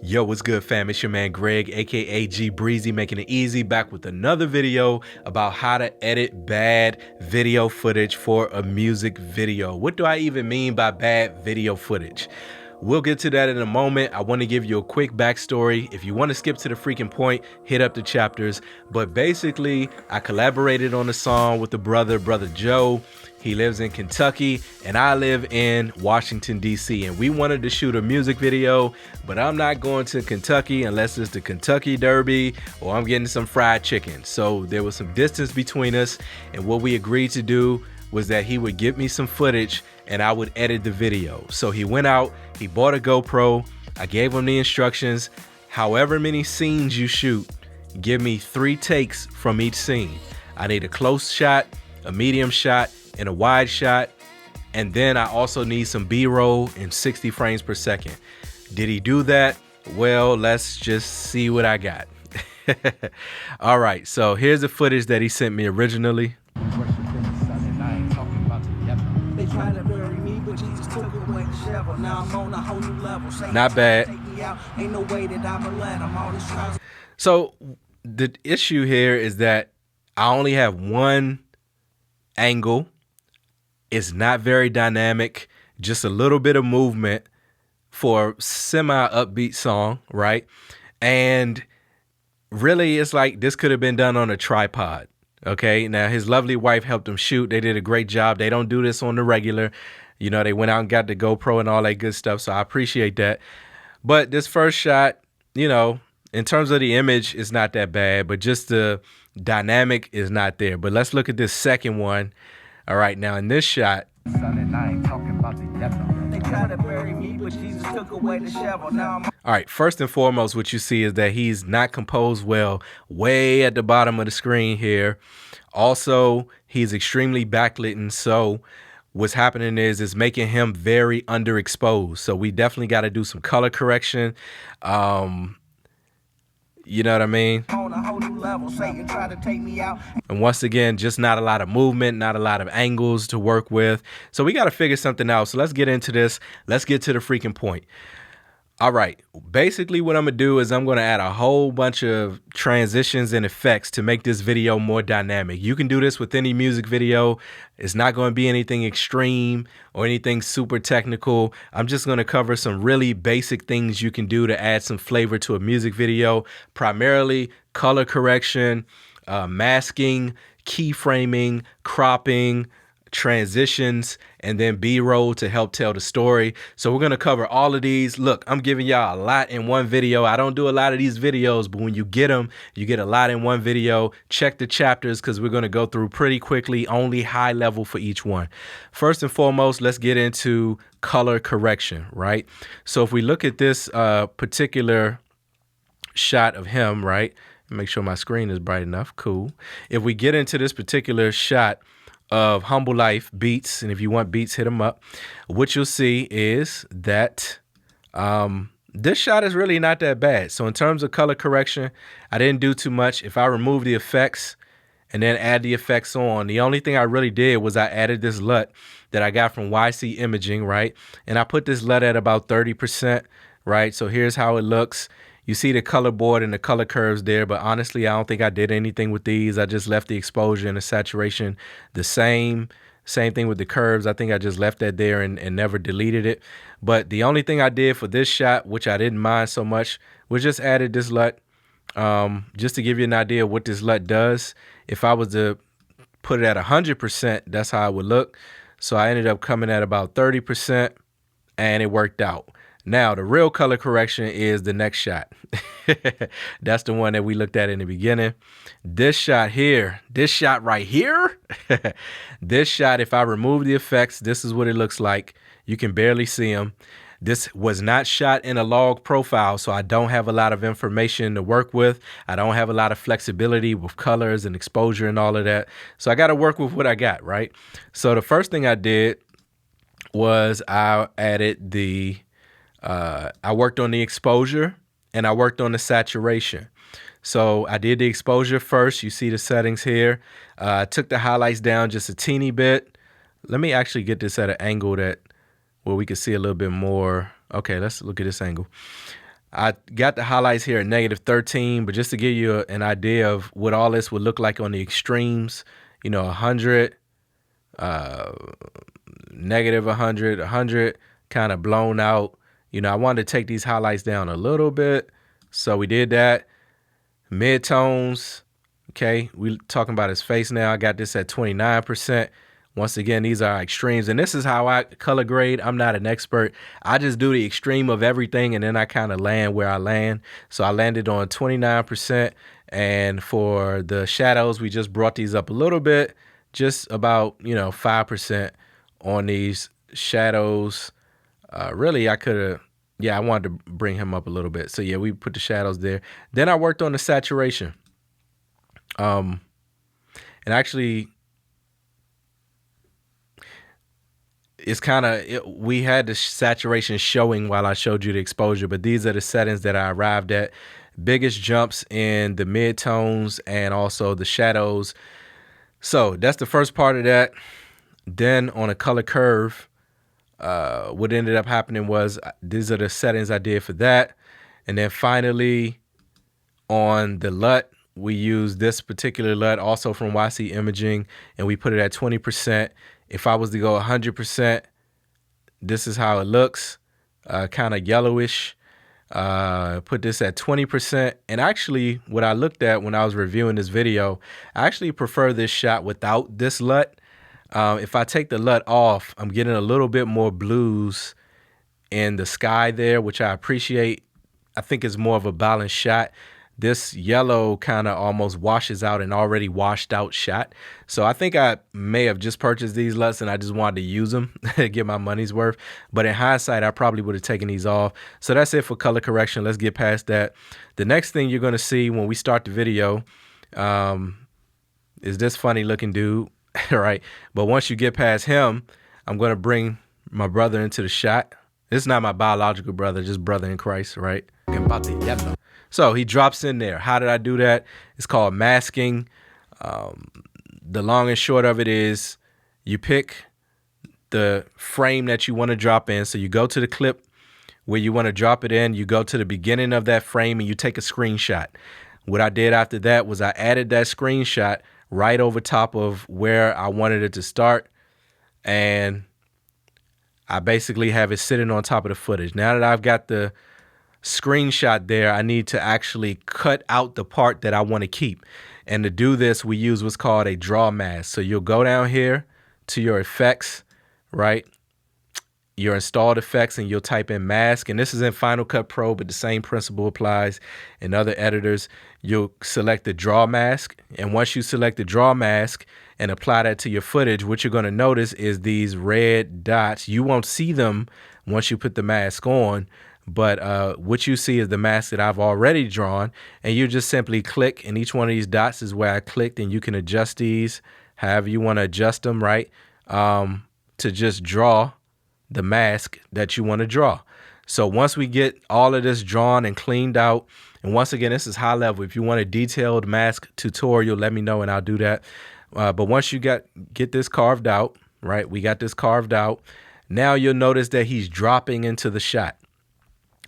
Yo, what's good, fam? It's your man Greg, aka G Breezy, making it easy, back with another video about how to edit bad video footage for a music video. What do I even mean by bad video footage? We'll get to that in a moment. I want to give you a quick backstory. If you want to skip to the freaking point, hit up the chapters. But basically, I collaborated on a song with the brother Joe. He lives in Kentucky and I live in Washington, D.C. And we wanted to shoot a music video, but I'm not going to Kentucky unless it's the Kentucky Derby or I'm getting some fried chicken. So there was some distance between us, and what we agreed to do was that he would give me some footage and I would edit the video. So he went out, he bought a GoPro, I gave him the instructions. However many scenes you shoot, give me 3 takes from each scene. I need a close shot, a medium shot, and a wide shot. And then I also need some B-roll in 60 frames per second. Did he do that? Well, let's just see what I got. All right, so here's the footage that he sent me originally. Not bad. So the issue here is that I only have one angle. It's not very dynamic, just a little bit of movement for a semi-upbeat song, right? And really, it's like this could have been done on a tripod, okay? Now, his lovely wife helped him shoot. They did a great job. They don't do this on the regular. You know, they went out and got the GoPro and all that good stuff, so I appreciate that. But this first shot, you know, in terms of the image, it's not that bad, but just the dynamic is not there. But let's look at this second one. All right, now in this shot, all right, first and foremost, what you see is that he's not composed well, way at the bottom of the screen here. Also, he's extremely backlit, and so what's happening is it's making him very underexposed. So we definitely got to do some color correction. You know what I mean? And once again, just not a lot of movement, not a lot of angles to work with. So we got to figure something out. So let's get into this. Let's get to the freaking point. All right, basically what I'm gonna do is I'm gonna add a whole bunch of transitions and effects to make this video more dynamic. You can do this with any music video. It's not gonna be anything extreme or anything super technical. I'm just gonna cover some really basic things you can do to add some flavor to a music video, primarily color correction, masking, keyframing, cropping, transitions, and then B-roll to help tell the story. So we're going to cover all of these. Look, I'm giving y'all a lot in one video. I don't do a lot of these videos, but when you get them, you get a lot in one video. Check the chapters because we're going to go through pretty quickly, only high level for each one. First and foremost, let's get into color correction, right? So if we look at this particular shot of him, right? Make sure my screen is bright enough. Cool. If we get into this particular shot of Humble Life beats, and if you want beats, hit them up, what you'll see is that this shot is really not that bad. So in terms of color correction, I didn't do too much. If I remove the effects and then add the effects on, the only thing I really did was I added this LUT that I got from YC Imaging, right? And I put this LUT at about 30%, right? So here's how it looks. You see the color board and the color curves there, but honestly, I don't think I did anything with these. I just left the exposure and the saturation the same. Same thing with the curves. I think I just left that there and never deleted it. But the only thing I did for this shot, which I didn't mind so much, was just added this LUT, just to give you an idea of what this LUT does. If I was to put it at 100%, that's how it would look. So I ended up coming at about 30%, and it worked out. Now, the real color correction is the next shot. That's the one that we looked at in the beginning. This shot here, this shot right here, this shot, if I remove the effects, this is what it looks like. You can barely see them. This was not shot in a log profile, so I don't have a lot of information to work with. I don't have a lot of flexibility with colors and exposure and all of that. So I got to work with what I got, right? So the first thing I did was I added the I worked on the exposure and I worked on the saturation. So I did the exposure first. You see the settings here. I took the highlights down just a teeny bit. Let me actually get this at an angle that where we can see a little bit more. Okay, let's look at this angle. I got the highlights here at -13, but just to give you an idea of what all this would look like on the extremes, 100, -100, 100, kind of blown out. I wanted to take these highlights down a little bit, so we did that. Mid-tones, okay, we talking about his face now. I got this at 29%. Once again, these are extremes, and this is how I color grade. I'm not an expert. I just do the extreme of everything, and then I kind of land where I land. So I landed on 29%, and for the shadows, we just brought these up a little bit, just about 5% on these shadows. Really, I could have, I wanted to bring him up a little bit. So yeah, we put the shadows there. Then I worked on the saturation. And actually, it's kind of, we had the saturation showing while I showed you the exposure, but these are the settings that I arrived at. Biggest jumps in the mid-tones and also the shadows. So that's the first part of that. Then on a color curve, what ended up happening was these are the settings I did for that. And then finally on the LUT, we used this particular LUT also from YC Imaging, and we put it at 20%. If I was to go 100%, this is how it looks, kind of yellowish. Put this at 20%. And actually, what I looked at when I was reviewing this video, I actually prefer this shot without this LUT. If I take the LUT off, I'm getting a little bit more blues in the sky there, which I appreciate. I think it's more of a balanced shot. This yellow kind of almost washes out an already washed out shot. So I think I may have just purchased these LUTs and I just wanted to use them to get my money's worth. But in hindsight, I probably would have taken these off. So that's it for color correction. Let's get past that. The next thing you're going to see when we start the video is this funny looking dude, right? But once you get past him, I'm going to bring my brother into the shot. This is not my biological brother, just brother in Christ, right? About the yellow. So he drops in there. How did I do that? It's called masking. The long and short of it is you pick the frame that you want to drop in. So you go to the clip where you want to drop it in. You go to the beginning of that frame and you take a screenshot. What I did after that was I added that screenshot right over top of where I wanted it to start. And I basically have it sitting on top of the footage. Now that I've got the screenshot there, I need to actually cut out the part that I want to keep. And to do this, we use what's called a draw mask. So you'll go down here to your effects, right? Your installed effects, and you'll type in mask. And this is in Final Cut Pro, but the same principle applies in other editors. You'll select the draw mask. And once you select the draw mask and apply that to your footage, what you're going to notice is these red dots. You won't see them once you put the mask on, but what you see is the mask that I've already drawn, and you just simply click, and each one of these dots is where I clicked, and you can adjust these however you want to adjust them, right? To just draw the mask that you want to draw. So once we get all of this drawn and cleaned out, and once again, this is high level. If you want a detailed mask tutorial, let me know and I'll do that. But once you get this carved out, right? We got this carved out. Now you'll notice that he's dropping into the shot.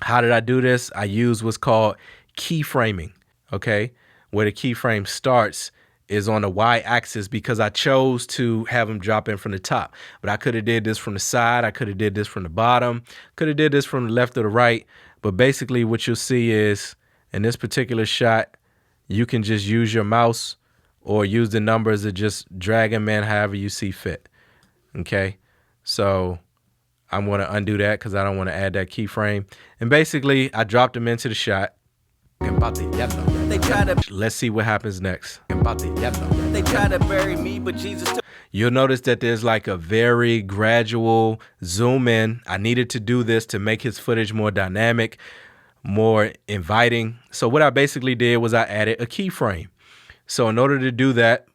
How did I do this? I use what's called keyframing, okay? Where the keyframe starts is on the y-axis because I chose to have them drop in from the top. But I could have did this from the side. I could have did this from the bottom. Could have did this from the left or the right. But basically what you'll see is in this particular shot, you can just use your mouse or use the numbers to just drag them in however you see fit, okay? So I'm going to undo that because I don't want to add that keyframe. And basically, I dropped them into the shot. Let's see what happens next. They try to bury me, but Jesus. You'll notice that there's like a very gradual zoom in. I needed to do this to make his footage more dynamic, more inviting. So what I basically did was I added a keyframe. So in order to do that,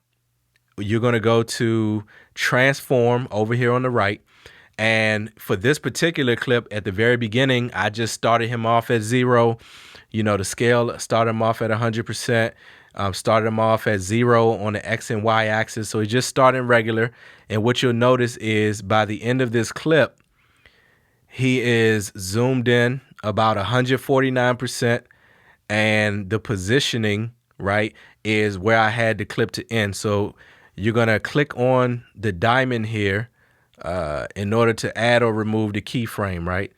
you're going to go to transform over here on the right. And for this particular clip at the very beginning, I just started him off at 0. The scale started him off at 100%. Started him off at 0 on the X and Y axis. So he just started regular. And what you'll notice is by the end of this clip, he is zoomed in about 149%, and the positioning, right, is where I had the clip to end. So you're gonna click on the diamond here in order to add or remove the keyframe, right?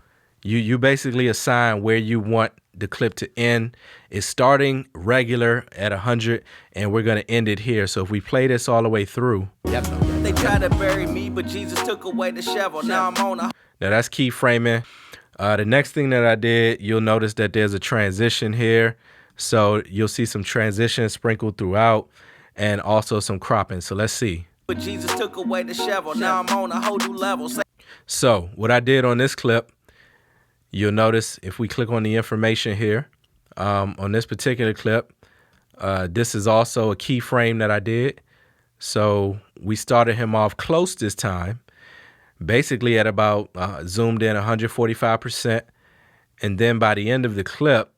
You basically assign where you want the clip to end. It's starting regular at 100, and we're gonna end it here. So if we play this all the way through. They tried to bury me, but Jesus took away the shovel. Now I'm on a... Now that's keyframing. The next thing that I did, you'll notice that there's a transition here. So you'll see some transition sprinkled throughout and also some cropping. So let's see. But Jesus took away the shovel. Now I'm on a whole new level. So what I did on this clip, you'll notice if we click on the information here, on this particular clip, this is also a keyframe that I did. So we started him off close this time, basically at about zoomed in 145%. And then by the end of the clip,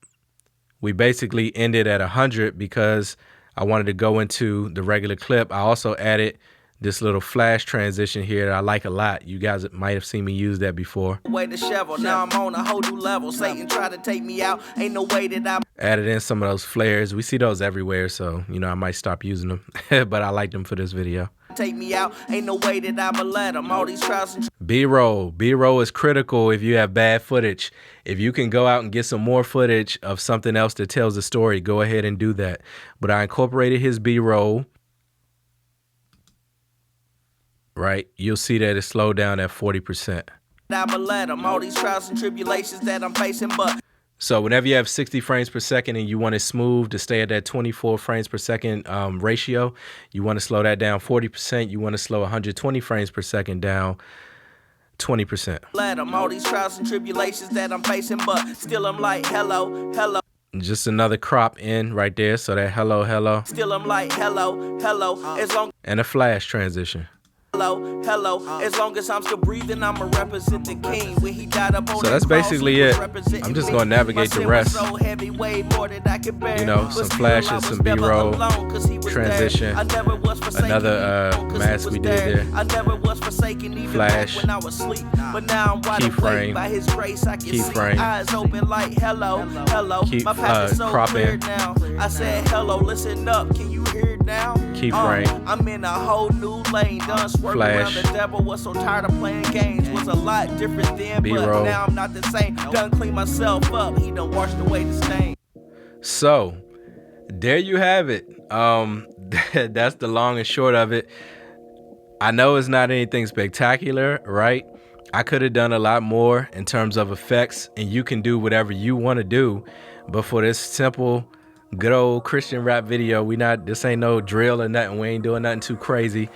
we basically ended at 100 because I wanted to go into the regular clip. I also added this little flash transition here that I like a lot. You guys might have seen me use that before. Away the shovel. Now I'm on a whole new level. Satan tried to take me out. Ain't no way that I... Added in some of those flares. We see those everywhere, so you know I might stop using them, but I like them for this video. Take me out. Ain't no way that I'ma let them. All these trials and... B-roll. B-roll is critical if you have bad footage. If you can go out and get some more footage of something else that tells the story, go ahead and do that. But I incorporated his B-roll. Right, you'll see that it slowed down at 40%. I'ma let them. All these trials and tribulations that I'm facing, but... So whenever you have 60 frames per second and you want it smooth to stay at that 24 frames per second ratio, you want to slow that down 40%. You want to slow 120 frames per second down 20%. Let them. All these trials and tribulations that I'm facing, but still I'm like, hello, hello. Just another crop in right there, so that hello, hello. Still I'm like, hello, hello. As long... And a flash transition. Hello, hello. As long as I'm still breathing, I'ma represent the king. When he died up on so that's basically it. I'm just gonna navigate the rest. You know, some flashes, some B-roll, transition, another mask we did there, flash, keyframe, keep cropping. I said hello, listen up, can you hear it now? Keyframe. I'm in a whole new lane, done swerving around the devil, was so tired of playing games. Was a lot different then, but now I'm not the same. Done clean myself up, he done washed away the stain. So there you have it. That's the long and short of it. I know it's not anything spectacular, right? I could have done a lot more in terms of effects, and you can do whatever you want to do. But for this simple, good old Christian rap video, this ain't no drill or nothing. We ain't doing nothing too crazy.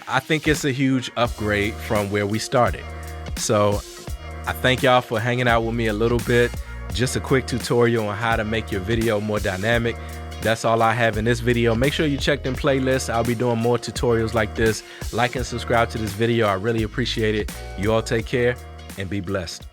I think it's a huge upgrade from where we started. So I thank y'all for hanging out with me a little bit. Just a quick tutorial on how to make your video more dynamic. That's all I have in this video. Make sure you check them playlists. I'll be doing more tutorials like this. Like and subscribe to this video. I really appreciate it. You all take care and be blessed.